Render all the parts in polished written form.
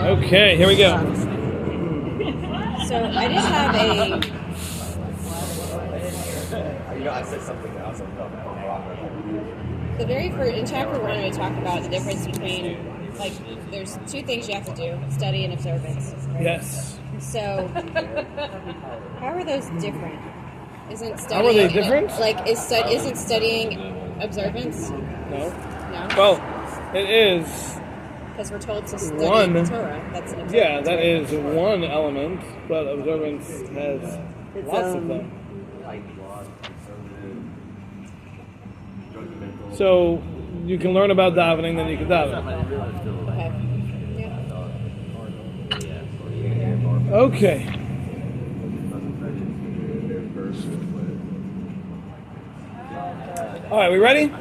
Okay, here we go. So I just have a. I said something else. The very first in chapter 1, we talk about the difference between, like, there's two things you have to do: study and observance. Right? Yes. So, how are those different? Isn't studying? How are they different? Like, isn't studying observance? No. No. Well, it is. Because we're told to study One. the Torah. That's an observance. Yeah, that is one element, but observance has lots of them. So you can learn about davening, then you can daven. Okay. Okay. All right, we ready?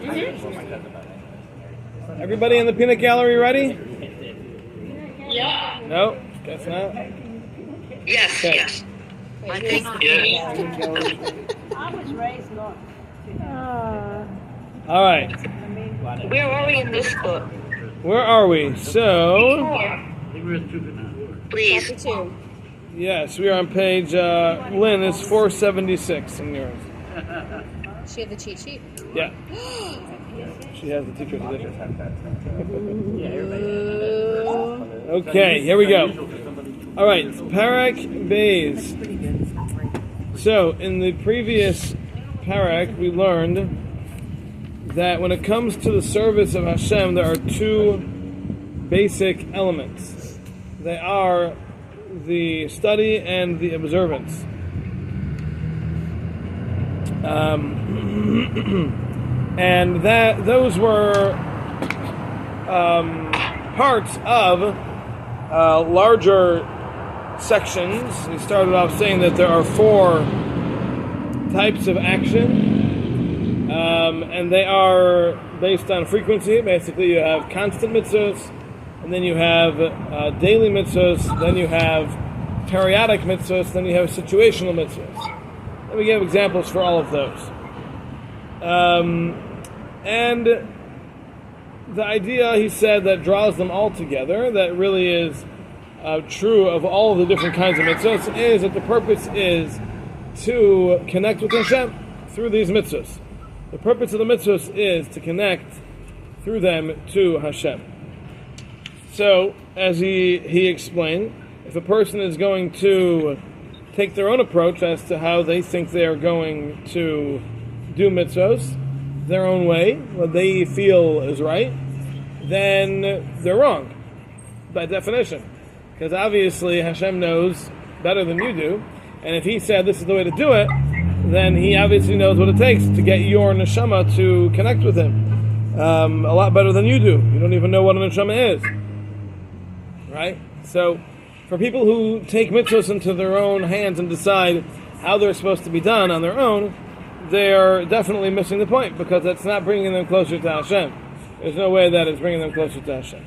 Everybody in the peanut gallery ready? Yeah. No, guess not. Yes, Okay. yes. I think I was raised not. All right, Where are we in this book? where are we? So, Please. chapter 2. yes, we are on page, Lynn, is 476 in yours. She had the cheat sheet. Yeah. She has the teacher's edition. Okay, here we go. All right, Parak Beis. So, in the previous Parak, we learned that when it comes to the service of Hashem, there are two basic elements. They are the study and the observance. And that those were parts of larger sections. He started off saying that there are 4 types of action, and they are based on frequency. Basically, you have constant mitzvahs, and then you have daily mitzvahs, then you have periodic mitzvahs, then you have situational mitzvahs. Let me give examples for all of those. And the idea, he said, that draws them all together, that really is true of all of the different kinds of mitzvahs, is that the purpose is to connect with Hashem through these mitzvahs. The purpose of the mitzvahs is to connect through them to Hashem. So, as he explained, if a person is going to take their own approach as to how they think they are going to do mitzvahs, their own way, what they feel is right, then they're wrong, by definition. Because obviously Hashem knows better than you do, and if he said this is the way to do it, then he obviously knows what it takes to get your neshama to connect with him. A lot better than you do. You don't even know what a neshama is. Right? So, for people who take mitzvahs into their own hands and decide how they're supposed to be done on their own, they're definitely missing the point, because that's not bringing them closer to Hashem. There's no way that is bringing them closer to Hashem.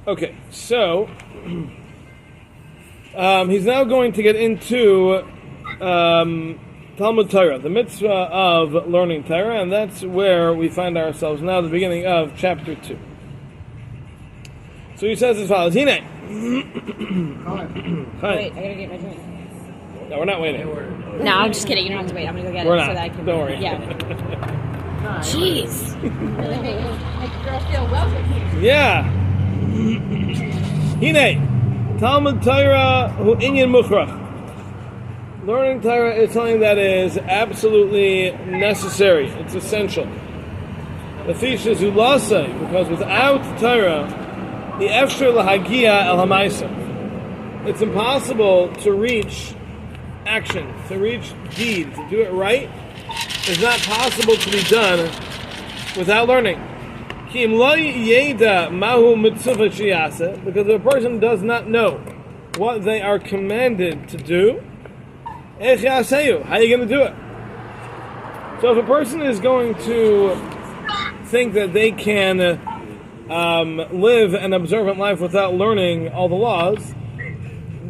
Okay, so he's now going to get into Talmud Torah, the mitzvah of learning Torah, and that's where we find ourselves now, the beginning of chapter 2. So he says as follows, Hine. Wait, I gotta get my drink. No, we're not waiting. No, I'm just kidding. You don't have to wait. I'm gonna go get We're it not. so that I can. Don't worry. Yeah. Jeez. Make the girl feel welcome here. Yeah. Hine. Talmud Torah hu inyan mukhrach. Learning Torah is something that is absolutely necessary. It's essential. The fish is ulasai, because without Torah, the efshar lahagia el hamaisa. It's impossible to reach action, to reach deed, to do it right. It's not possible to be done without learning. Ki im lo yeda mahu mitzvah sheyaseh, because if a person does not know what they are commanded to do, ech yaseyu, how are you going to do it? So if a person is going to think that they can live an observant life without learning all the laws,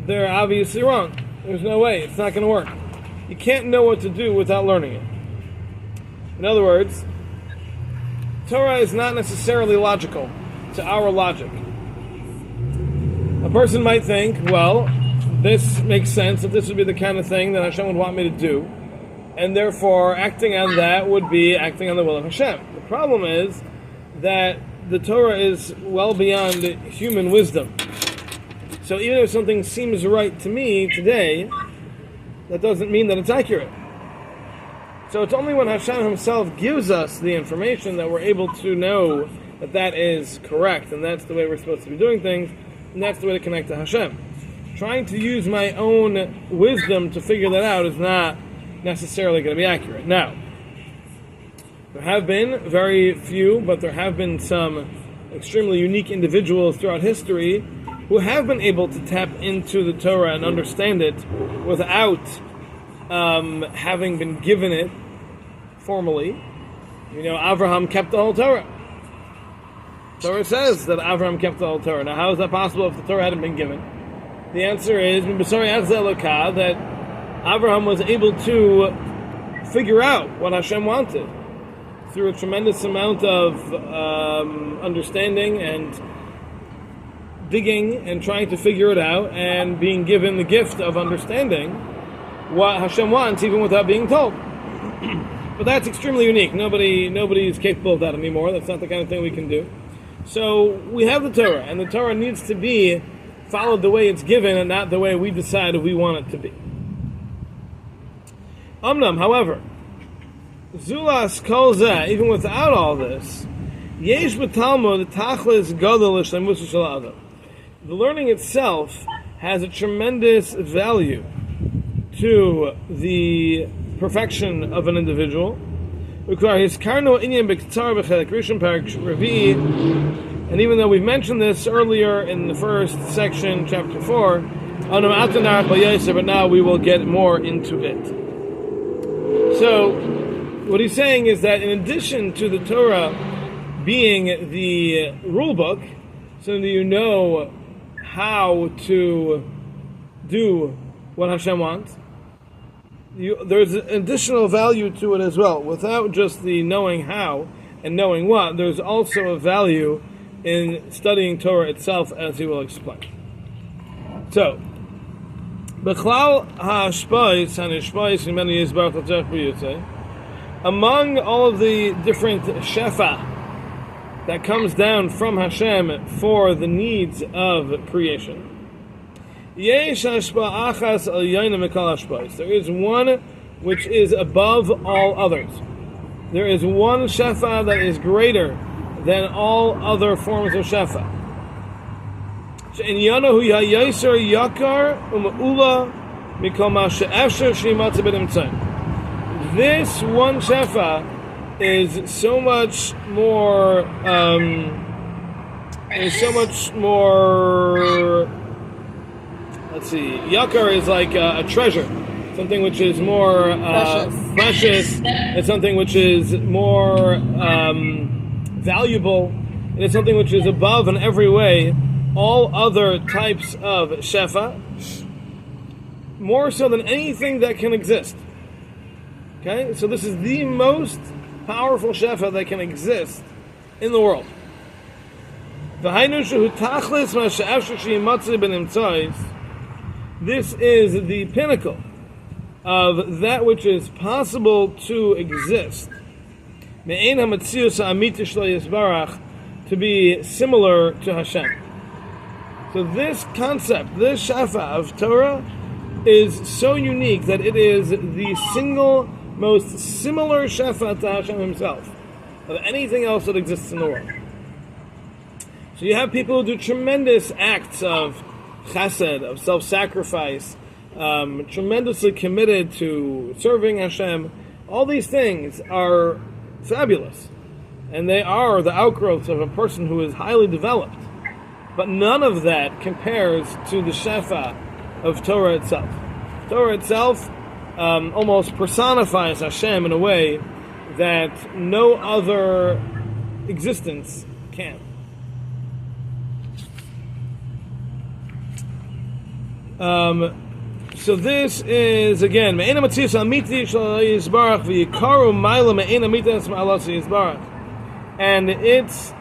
they're obviously wrong. There's no way. It's not going to work. You can't know what to do without learning it. In other words, Torah is not necessarily logical to our logic. A person might think, well, this makes sense, that this would be the kind of thing that Hashem would want me to do, and therefore acting on that would be acting on the will of Hashem. The problem is that the Torah is well beyond human wisdom. So even if something seems right to me today, that doesn't mean that it's accurate. So it's only when Hashem himself gives us the information that we're able to know that that is correct, and that's the way we're supposed to be doing things, and that's the way to connect to Hashem. Trying to use my own wisdom to figure that out is not necessarily going to be accurate. Now, there have been very few, but there have been some extremely unique individuals throughout history who have been able to tap into the Torah and understand it without having been given it formally. You know, Avraham kept the whole Torah. Torah says that Avraham kept the whole Torah. Now, how is that possible if the Torah hadn't been given? The answer is that Avraham was able to figure out what Hashem wanted through a tremendous amount of understanding and digging and trying to figure it out and being given the gift of understanding what Hashem wants even without being told. But that's extremely unique. Nobody is capable of that anymore. That's not the kind of thing we can do. So we have the Torah, and the Torah needs to be followed the way it's given and not the way we decide we want it to be. However, Zulas kol zeh, even without all this, yesh b'talmud tachlis gadol l'shleimus shel adam. The learning itself has a tremendous value to the perfection of an individual. And even though we've mentioned this earlier in the first section, chapter 4, but now we will get more into it. So, what he's saying is that in addition to the Torah being the rule book, so that you know how to do what Hashem wants, there's an additional value to it as well. Without just the knowing how and knowing what, there's also a value in studying Torah itself, as he will explain. So, among all of the different shefa that comes down from Hashem for the needs of creation, there is one which is above all others. There is one shefa that is greater than all other forms of shefa. This one shefa is so much more. Let's see. Yakar is like a treasure, something which is more precious. It's something which is more valuable. And it's something which is above in every way all other types of shefa, more so than anything that can exist. Okay, so this is the most powerful shefa that can exist in the world. This is the pinnacle of that which is possible to exist, to be similar to Hashem. So this concept, this shefa of Torah, is so unique that it is the single most similar shefa to Hashem himself of anything else that exists in the world. So you have people who do tremendous acts of chesed, of self-sacrifice, tremendously committed to serving Hashem. All these things are fabulous, and they are the outgrowths of a person who is highly developed. But none of that compares to the shefa of Torah itself. Torah itself almost personifies Hashem in a way that no other existence can. So this is, again, and its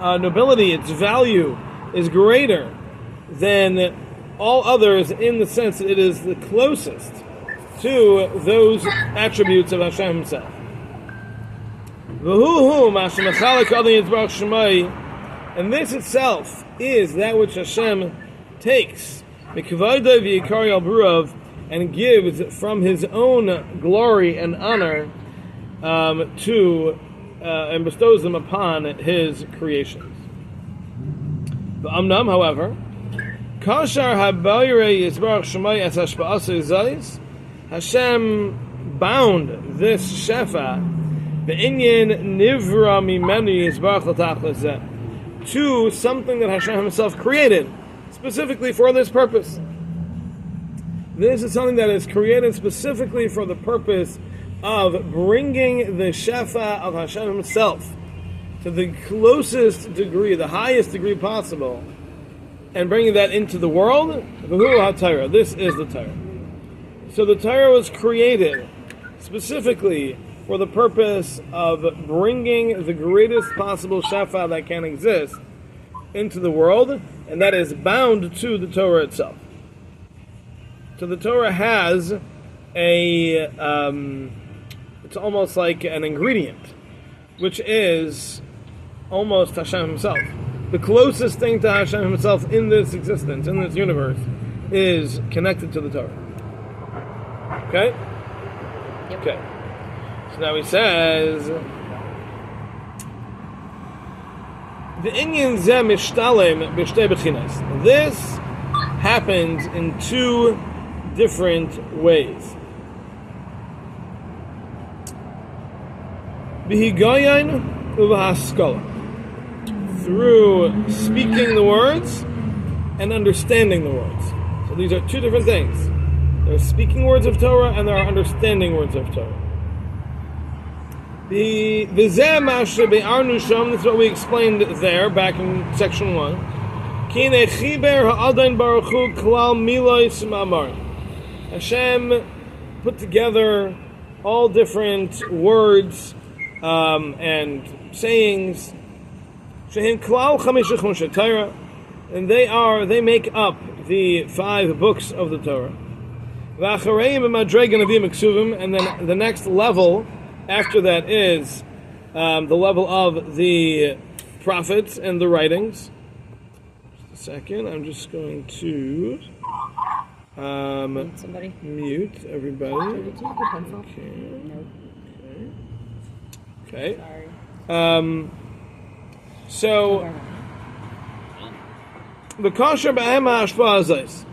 nobility, its value is greater than all others in the sense that it is the closest to those attributes of Hashem Himself. And this itself is that which Hashem takes and gives from His own glory and honor and bestows them upon His creations. However, Hashem bound this shefa to something that Hashem Himself created specifically for this purpose. This is something that is created specifically for the purpose of bringing the shefa of Hashem Himself to the closest degree, the highest degree possible, and bringing that into the world. This is the Torah. So the Torah was created specifically for the purpose of bringing the greatest possible shefa that can exist into the world, and that is bound to the Torah itself. So the Torah has it's almost like an ingredient, which is almost Hashem Himself. The closest thing to Hashem Himself in this existence, in this universe, is connected to the Torah. Okay? Yep. Okay. So now he says, the inyan zeh mishtalem b'shtei bechinas. This happens in two different ways. B'higayon u'v'haskala. Through speaking the words and understanding the words. So these are two different things. There are speaking words of Torah and there are understanding words of Torah. This is what we explained there, back in section 1. Hashem put together all different words and sayings, and they make up the 5 books of the Torah. And then the next level after that is the level of the prophets and the writings. Just a second, I'm just going to Somebody? mute everybody. Did you have a pencil? Okay. Sorry. So the kosher b'ema hashpa azais,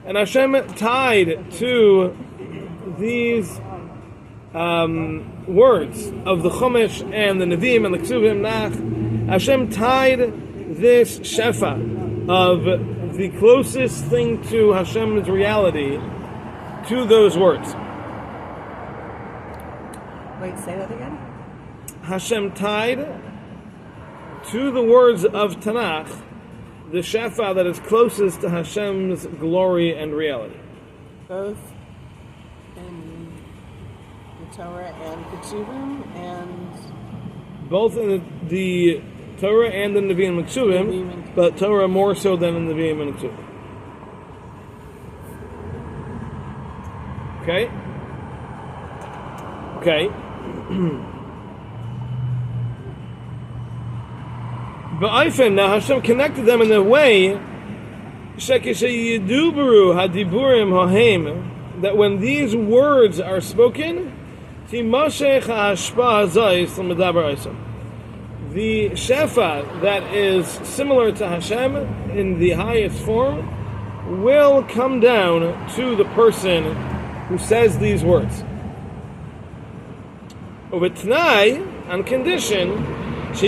and Hashem tied to these words of the Chumash and the Nevi'im and the Ksuvim Nach. Hashem tied this shefa of the closest thing to Hashem's reality to those words. Wait, say that again? Hashem tied to the words of Tanakh the shefa that is closest to Hashem's glory and reality. Both in the Torah and Ketuvim, and Both in the Torah and the Nevi'im and Ksuvim, but Torah more so than in the Nevi'im and Ksuvim. Okay? Okay. But Eifen, now Hashem connected them in a way that when these words are spoken, the shefa that is similar to Hashem in the highest form will come down to the person who says these words. Ubetnai, on condition that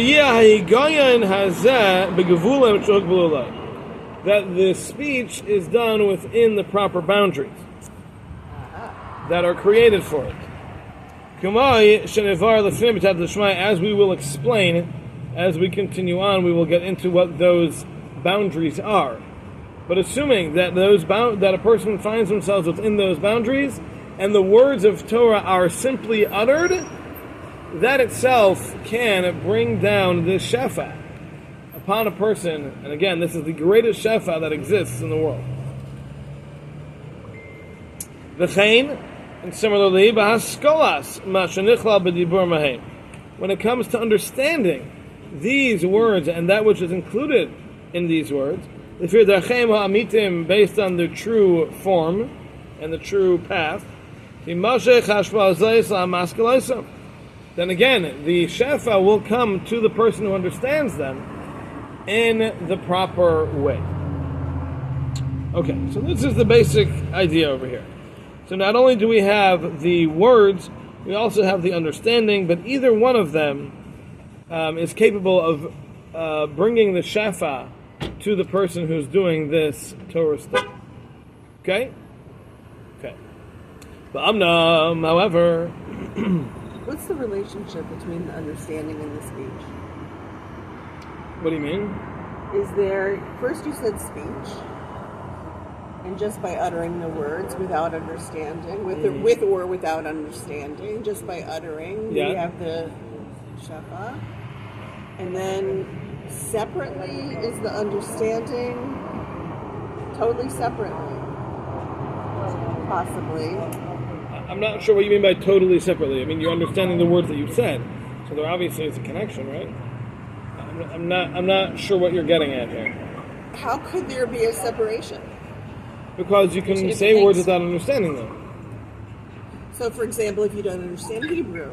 the speech is done within the proper boundaries that are created for it. As we will explain, as we continue on, we will get into what those boundaries are. But assuming that that a person finds themselves within those boundaries, and the words of Torah are simply uttered, that itself can bring down this shefa upon a person, and again, this is the greatest shefa that exists in the world. V'chein, and similarly, b'haskolas ma shenichlal b'dibur mahem. When it comes to understanding these words and that which is included in these words, l'fir darcheim ha'amitim, based on the true form and the true path, v'mashech hashpa zayis la'maskalaisa. Then again, the shefa will come to the person who understands them in the proper way. Okay, so this is the basic idea over here. So not only do we have the words, we also have the understanding, but either one of them is capable of bringing the shefa to the person who's doing this Torah study. Okay? Okay. But however... What's the relationship between the understanding and the speech? What do you mean? Is there, first you said speech, and just by uttering the words without understanding, with or without understanding, just by uttering, we have the shefa. And then separately is the understanding, totally separately, possibly. I'm not sure what you mean by totally separately. I mean, you're understanding the words that you said, so there obviously is a connection, right? I'm not sure what you're getting at here. How could there be a separation? Because you can say words without understanding them. So, for example, if you don't understand Hebrew,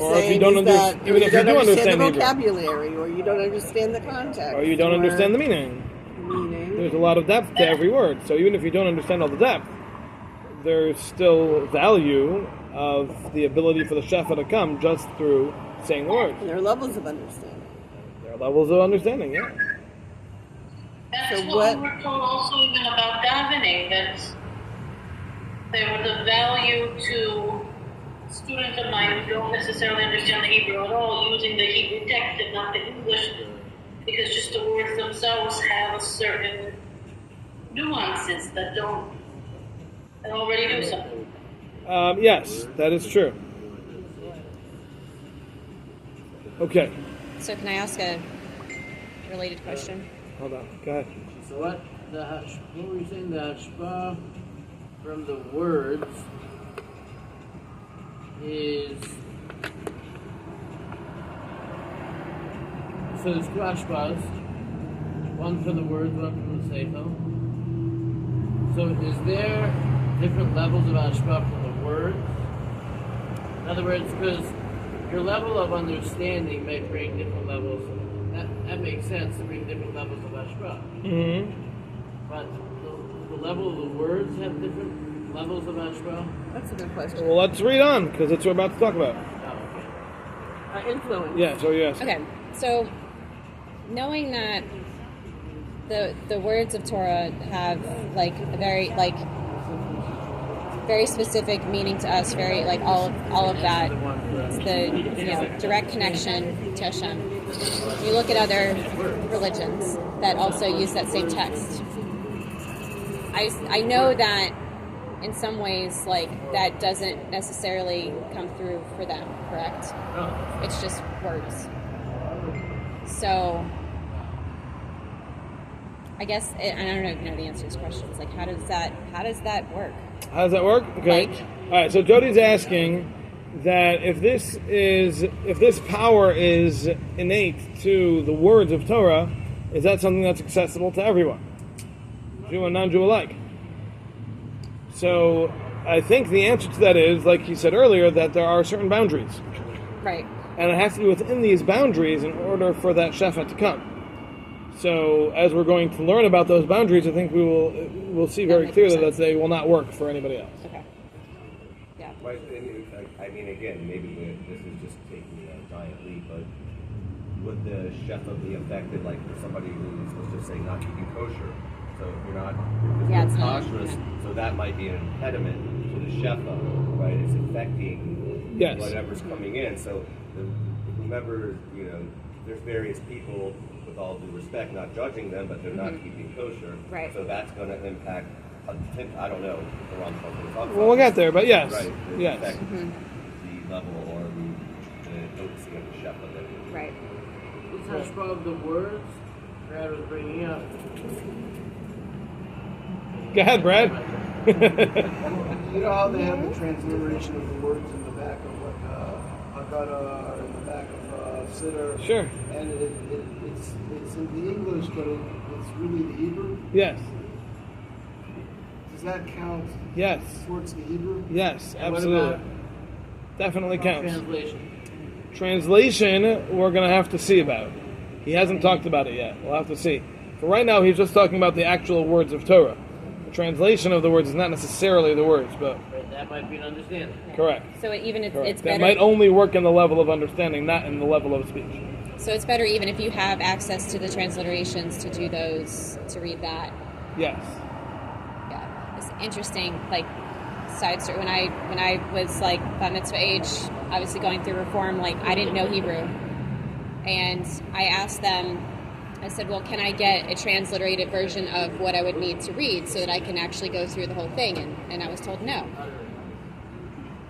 or if you don't understand, even if you do understand the Hebrew, vocabulary, or you don't understand the context, or you don't understand the meaning. There's a lot of depth to every word. So even if you don't understand all the depth, there's still value of the ability for the shefa to come just through saying the words. And there are levels of understanding. There are levels of understanding, yeah. That's So what we were told also even about davening, that there was a value to students of mine who don't necessarily understand the Hebrew at all, using the Hebrew text and not the English, because just the words themselves have a certain nuances that already do something. Yes, that is true. Okay. So can I ask a related question? Hold on. Go ahead. So what were you saying? The hashpah from the words is, so there's two hashpahs, one from the words, one from the seichel. So is there different levels of hashpah from the words? In other words, because your level of understanding may bring different levels. That makes sense to bring different levels of hashpah. Mm-hmm. But the level of the words have different levels of hashpah? That's a good question. Well, let's read on, because that's what we're about to talk about. Oh, okay. Influence. Yeah, so yes. Okay, so knowing that the words of Torah have like a very specific meaning to us, very like all of that. It's the direct connection to Hashem. You look at other religions that also use that same text. I know that in some ways, like, that doesn't necessarily come through for them, correct? It's just words. So, I guess, and I don't know if you know the answer to this question. It's like, how does that work? How does that work? Okay. All right. So Jody's asking that if this power is innate to the words of Torah, is that something that's accessible to everyone, Jew and non-Jew alike? So I think the answer to that is, like you said earlier, that there are certain boundaries. Right. And it has to be within these boundaries in order for that shefa to come. So as we're going to learn about those boundaries, I think we'll see very clearly that they will not work for anybody else. Okay. Yeah. I mean, again, maybe this is just taking a giant leap, but would the shefa be affected, like for somebody who's, let's just say, not keeping kosher? So if you're not kosher, so that might be an impediment to the shefa, right? It's affecting whatever's coming in. So whomever, there's various people, with all due respect, not judging them, but they're not keeping kosher. Right. So that's going to impact, I don't know, the wrong person. Well, we'll get there, but yes. Right. Yes. Affect the level or the potency of the shefa. Right. this hashpah of the words Brad was bringing up? Go ahead, Brad. You know how they have the transliteration of the words in the back of like Haggadah, in the back of Siddur? Sure. And it's in the English, but it's really the Hebrew? Yes. Does that count Yes. towards the Hebrew? Yes, And what absolutely. about Definitely counts. translation? Translation, we're going to have to see about. He hasn't talked about it yet. We'll have to see. For right now, he's just talking about the actual words of Torah. The translation of the words is not necessarily the words, but Right, that might be an understanding. correct. So even Correct. it's That better. might only work in the level of understanding, not in the level of speech. So it's better even if you have access to the transliterations to do those, to read that. Yes. Yeah, it's interesting. Like side story, when I was like bat mitzvah age, obviously going through reform, like I didn't know Hebrew, and I asked them. I said, "Well, can I get a transliterated version of what I would need to read so that I can actually go through the whole thing?" And I was told no,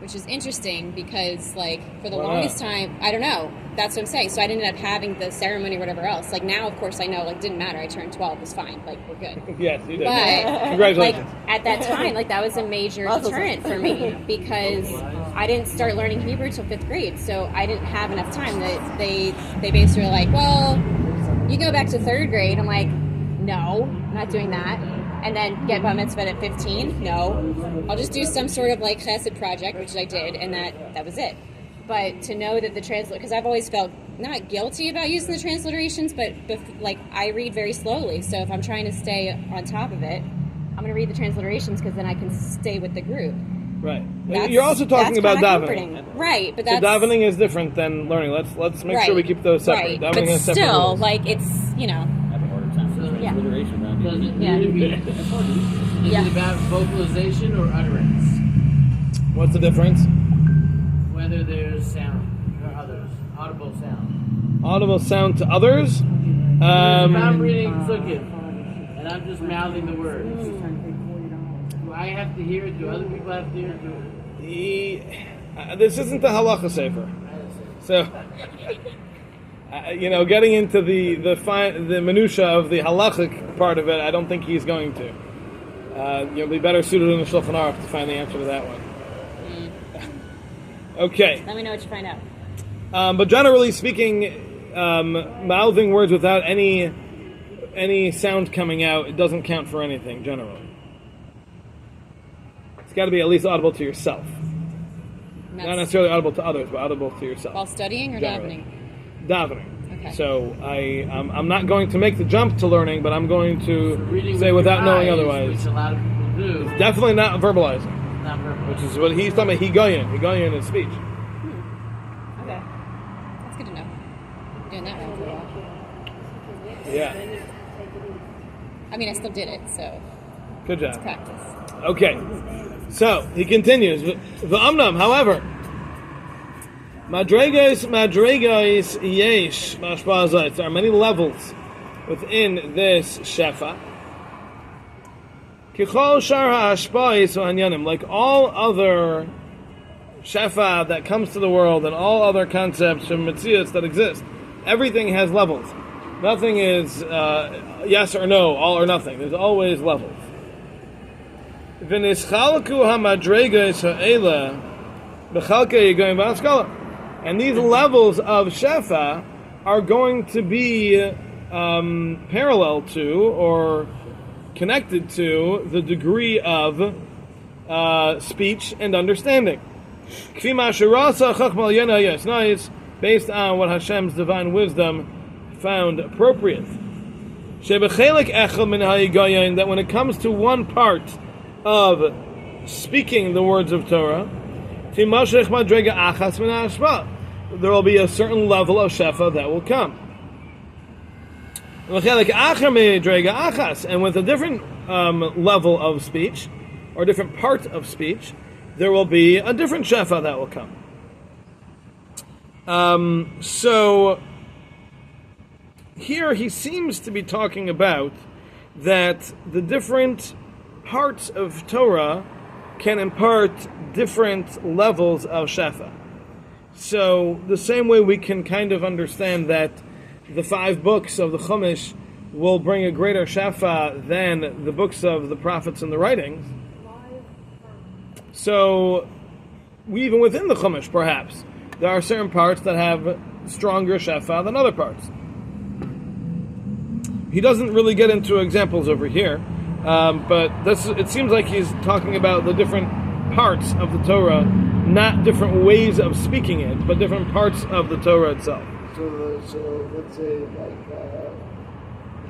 which is interesting because like for the Why not? longest time, I don't know. That's what I'm saying. So I ended up having the ceremony or whatever else. Like now, of course, I know. Like didn't matter. I turned 12. It was fine. Like we're good. Yes, you did. But Congratulations. like at that time, like that was a major deterrent for me because I didn't start learning Hebrew till 5th grade, so I didn't have enough time. They basically were like, well, you go back to 3rd grade. I'm like, no, I'm not doing that. And then get bar mitzvah at 15. No, I'll just do some sort of like chesed project, which I did, and that was it. But to know that the because I've always felt not guilty about using the transliterations, but like I read very slowly. So if I'm trying to stay on top of it, I'm going to read the transliterations because then I can stay with the group. Right. That's- You're also talking that's about kinda davening. comforting. Right? But So that's davening is different than learning. Let's make sure we keep those separate. Right, Davening but has separate still, rules. like it's So, yeah. does it Yeah. need to be? Is Yeah. it about vocalization or utterance? What's the difference? Whether there's sound or others, audible sound. Audible sound to others. If I'm reading Sukkot and I'm just mouthing the words, do I have to hear it? Do other people have to hear it? This isn't the halacha sefer, so getting into the minutia of the halachic part of it, I don't think he's going to. You'll be better suited in the Shulchan Aruch to find the answer to that one. Okay. Let me know what you find out. But generally speaking, mouthing words without any sound coming out, it doesn't count for anything, generally. It's got to be at least audible to yourself. And Not that's necessarily audible to others, but audible to yourself. while studying or Generally. davening. Davening. Okay. So I'm not going to make the jump to learning, but I'm going to Reading say with without your knowing eyes, otherwise. which a lot of people do. It's definitely not verbalizing, Not verbal. which is what he's talking about. Higoyin is speech. Okay, that's good to know. Doing that one for a while. Yeah. I mean, I still did it, so Good job. it's practice. Okay, so he continues. The amnam, however, madregas yesh mashpazah. There are many levels within this shefa. Kichol shar ha'ashpa'is v'hanyanim, like all other shefa that comes to the world and all other concepts and mitzias that exist, everything has levels. Nothing is yes or no, all or nothing. There's always levels. V'nischalku hamadregas ha'ela b'chalkei yigoyim v'haskala. And these levels of shefa are going to be parallel to or connected to the degree of speech and understanding. Based on what Hashem's divine wisdom found appropriate. That when it comes to one part of speaking the words of Torah, there will be a certain level of shefa that will come. And with a different level of speech, or different part of speech, there will be a different shefa that will come. So here he seems to be talking about that the different parts of Torah can impart different levels of shefa. So the same way we can kind of understand that the 5 books of the Chumash will bring a greater shefa than the books of the prophets and the writings. So, even within the Chumash, perhaps, there are certain parts that have stronger shefa than other parts. He doesn't really get into examples over here, but it seems like he's talking about the different parts of the Torah, not different ways of speaking it, but different parts of the Torah itself. So let's say like the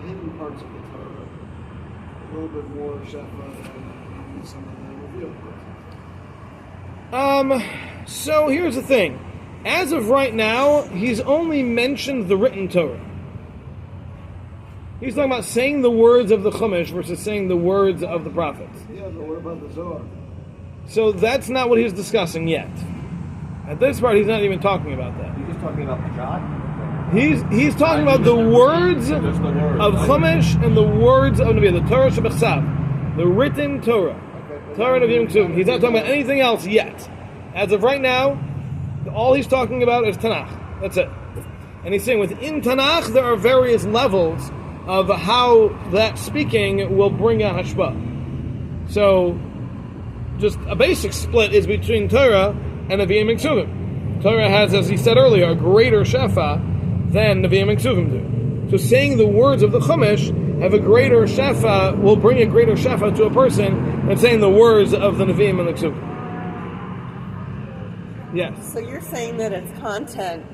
hidden parts of the Torah, a little bit more shefa than some of the revealed parts. So here's the thing. As of right now, he's only mentioned the written Torah. He's talking about saying the words of the Chumash versus saying the words of the prophets. Yeah, but what about the Zohar? So that's not what he's discussing yet. At this part, he's not even talking about that. You're just talking about the Shad? He's talking about the words of Chumash and the words of Nabi, the Torah Shebechsav, the written Torah. Torah Nevi'im Ksuvim. He's not talking about anything else yet. As of right now, all he's talking about is Tanakh. That's it. And he's saying within Tanakh there are various levels of how that speaking will bring a hashpah. So, just a basic split is between Torah and Nevi'im and Ksuvim. Torah has, as he said earlier, a greater shefa than Nevi'im and Ksuvim do. So saying the words of the Chumash have a greater shefa, will bring a greater shefa to a person than saying the words of the Nevi'im and the Ksuvim. Yes. So you're saying that it's content.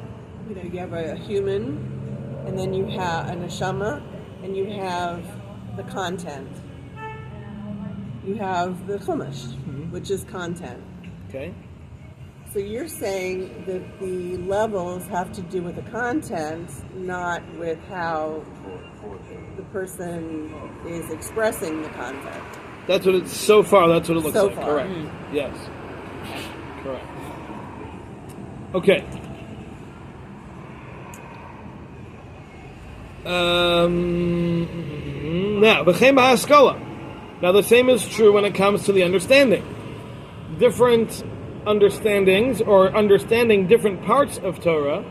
You have a human, and then you have a neshama, and you have the content. You have the Chumash, which is content. Okay. So you're saying that the levels have to do with the content, not with how the person is expressing the content. That's what it's so far. That's what it looks So like. far. Correct. Yes. Correct. Okay. Now, v'chein b'haskalah. Now, the same is true when it comes to the understanding. Different understandings, or understanding different parts of Torah,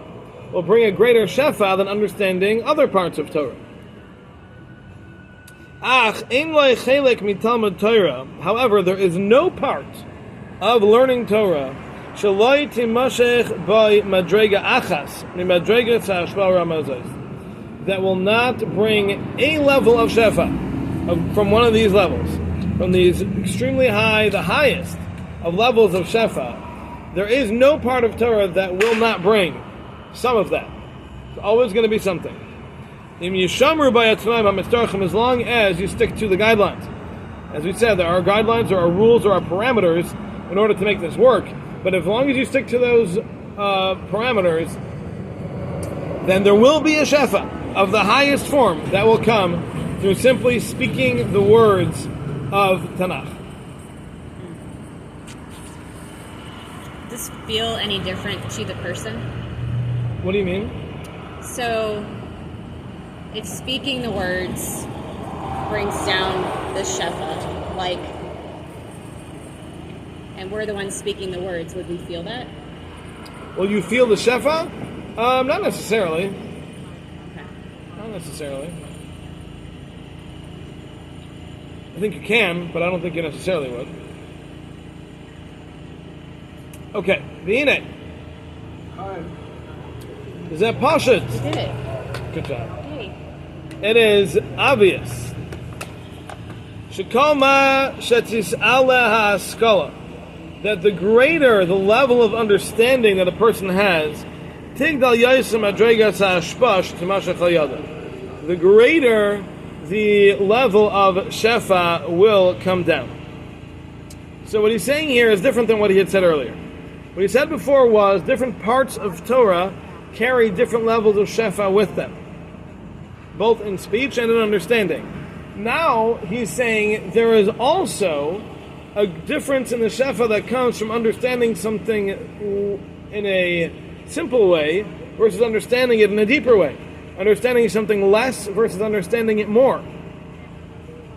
will bring a greater shefa than understanding other parts of Torah. However, there is no part of learning Torah that will not bring a level of shefa from one of these levels, from these extremely high, the highest of levels of shefa. There is no part of Torah that will not bring some of that. It's always going to be something. As long as you stick to the guidelines. As we said, there are guidelines, there are rules, there are parameters in order to make this work. But as long as you stick to those parameters, then there will be a shefa of the highest form that will come through simply speaking the words of Tanakh. Does this feel any different to the person? What do you mean? So, if speaking the words brings down the shefa, and we're the ones speaking the words, would we feel that? Well, you feel the shefa? Not necessarily. Okay. Not necessarily. I think you can, but I don't think you necessarily would. Okay, V'ine. Is that pashut? You did it. Good job. Hey. It is obvious. Shekoma shetis'ale ha'askala. That the greater the level of understanding that a person has, tigdal yosem adregas ha'ashpash t'mashach hayada. The greater the level of shefa will come down. So what he's saying here is different than what he had said earlier. What he said before was different parts of Torah carry different levels of shefa with them, both in speech and in understanding. Now he's saying there is also a difference in the shefa that comes from understanding something in a simple way versus understanding it in a deeper way. Understanding something less versus understanding it more.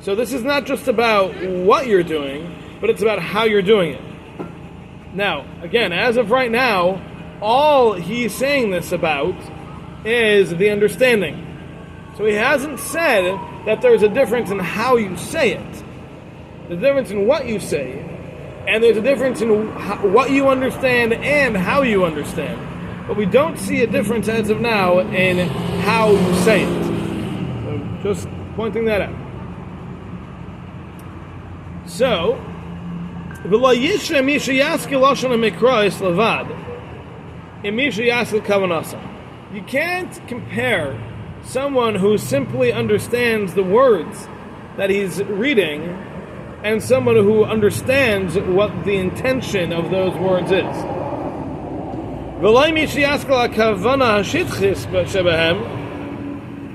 So this is not just about what you're doing, but it's about how you're doing it. Now, again, as of right now, all he's saying this about is the understanding. So he hasn't said that there's a difference in how you say it. There's a difference in what you say, and there's a difference in what you understand and how you understand. But we don't see a difference as of now in how you say it. So just pointing that out. So, you can't compare someone who simply understands the words that he's reading and someone who understands what the intention of those words is.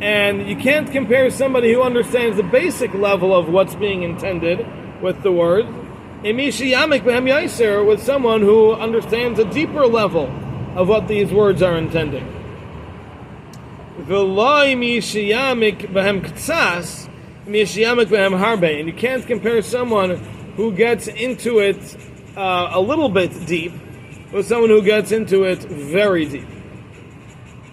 And you can't compare somebody who understands the basic level of what's being intended with the word with someone who understands a deeper level of what these words are intending. And you can't compare someone who gets into it a little bit deep with someone who gets into it very deep.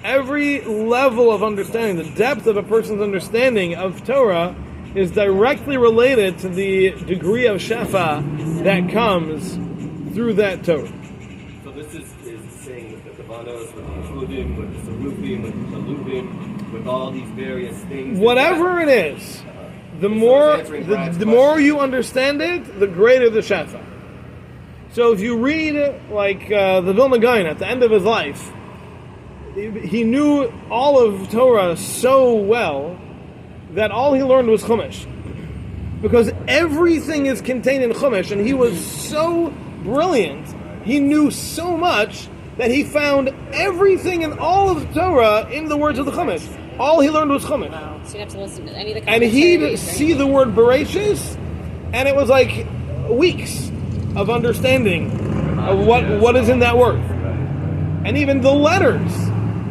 Every level of understanding, the depth of a person's understanding of Torah, is directly related to the degree of shefa that comes through that Torah. So this is saying with the Kavanos, with the Yehudim, with the Sarufim, with the Shalufim, with all these various things. Whatever it is, the more you understand it, the greater the shefa. So if you read like the Vilna Gaon at the end of his life, he knew all of Torah so well that all he learned was Chumash. Because everything is contained in Chumash, and he was so brilliant, he knew so much, that he found everything in all of Torah in the words of the Chumash. All he learned was Chumash. Wow. So you have to listen to any of the And he'd see the word Bereshis, and it was like weeks of understanding of what is in that word. And even the letters,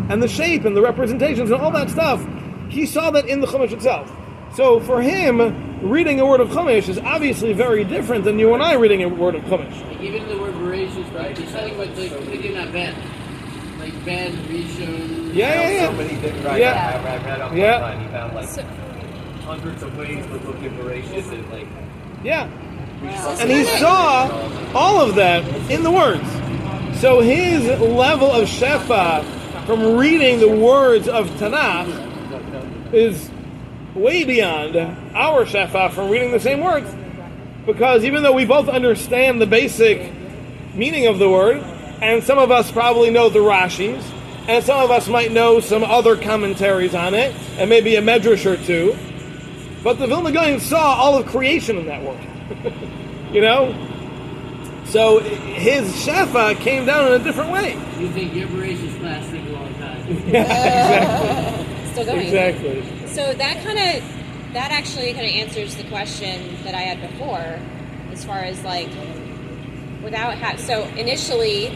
and the shape, and the representations, and all that stuff, he saw that in the Chumash itself. So for him, reading a word of Chumash is obviously very different than you and I reading a word of Chumash. Like even the word voracious, right? There's something like thinking that Ben. Like Ben, Rishon. Yeah. So many different, right? Yeah. I read up one time, he found like hundreds of ways to look at voracious and like... Yeah. And he saw all of that in the words. So his level of shefa from reading the words of Tanakh is way beyond our shefa from reading the same words, because even though we both understand the basic meaning of the word, and some of us probably know the Rashis, and some of us might know some other commentaries on it, and maybe a medrash or two, but the Vilna Gaon saw all of creation in that word. You know? So his shefa came down in a different way. You think your voracious class take a long time? Yeah, exactly. Still going. Exactly. So that actually kind of answers the question that I had before, as far as like so initially,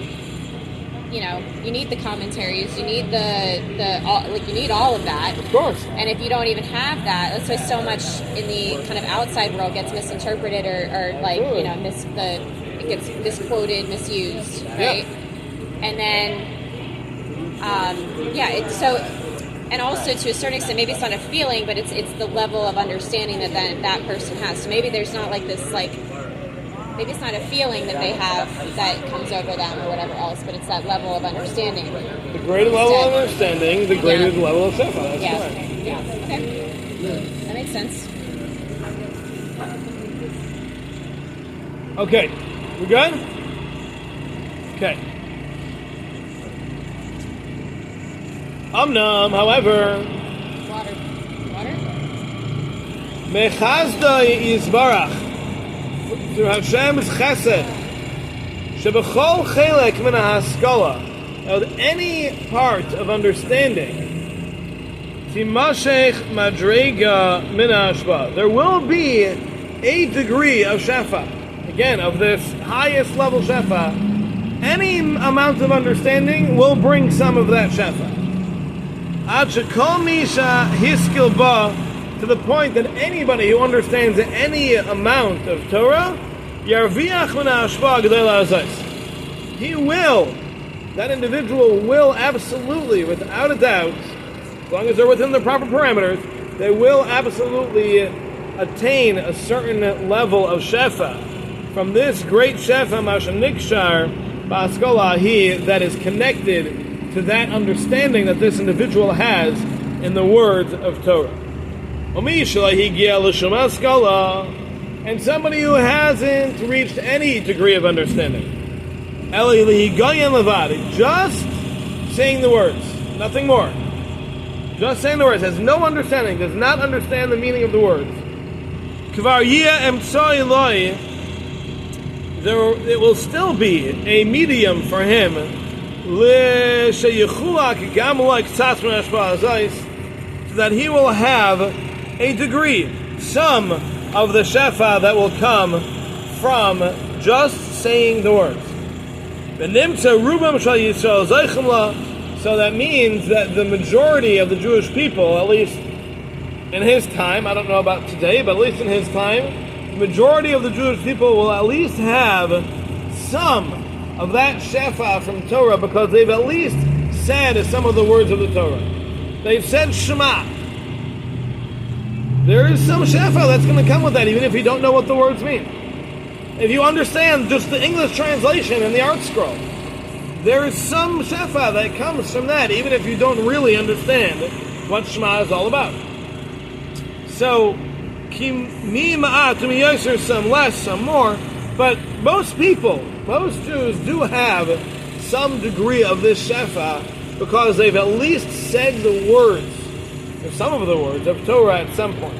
you know, you need the commentaries, you need you need all of that. Of course. And if you don't even have that, that's why so much in the kind of outside world gets misinterpreted or like, you know, it gets misquoted, misused, right? Yeah. And then and also to a certain extent, maybe it's not a feeling, but it's the level of understanding that person has. So maybe there's not like this, like, maybe it's not a feeling that they have that comes over them or whatever else, but it's that level of understanding. The greater level of understanding, the greater the level of shefa. That's correct. Yeah. Okay. That makes sense. Okay. We good? Okay. Amnam, however, Water. Mechazda Yisbarach, through Hashem's chesed, Shebechol Chelek Min HaHaskala, any part of understanding, Timashech Madrega Min HaHashba, there will be a degree of shefa, again, of this highest level shefa. Any amount of understanding will bring some of that shefa. Ad shekol misha hiskil ba, to the point that anybody who understands any amount of Torah, yarviach min ha'ashpa gedei la'azos, he will that individual will absolutely, without a doubt, as long as they're within the proper parameters, they will absolutely attain a certain level of shefa from this great shefa, Masha Nikshar, Ba'askola Ahi, that is connected to that understanding that this individual has in the words of Torah. And somebody who hasn't reached any degree of understanding, just saying the words, nothing more. Just saying the words, has no understanding, does not understand the meaning of the words. It will still be a medium for him so that he will have a degree, some of the shefa that will come from just saying the words. So that means that the majority of the Jewish people, at least in his time, I don't know about today, but at least in his time, the majority of the Jewish people will at least have some of that shefa from Torah, because they've at least said some of the words of the Torah. They've said Shema. There is some shefa that's going to come with that, even if you don't know what the words mean. If you understand just the English translation and the art scroll, there is some shefa that comes from that, even if you don't really understand what Shema is all about. So, some less, some more, but most people, most Jews do have some degree of this shefa because they've at least said the words, or some of the words of Torah at some point.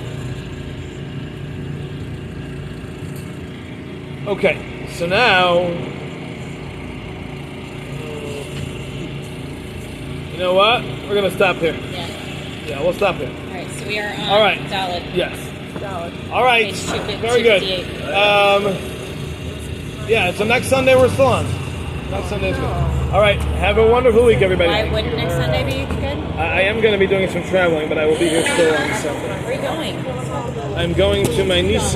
Okay, so now, you know what? We're going to stop here. Yeah, we'll stop here. All right, so we are on All right. Daled. Yes. All right. Page Very good. 258. So next Sunday we're still on. Next Sunday is good. All right. Have a wonderful week, everybody. Why wouldn't next Sunday be good? I am going to be doing some traveling, but I will be here still on Sunday. Where are you going? I'm going to my niece's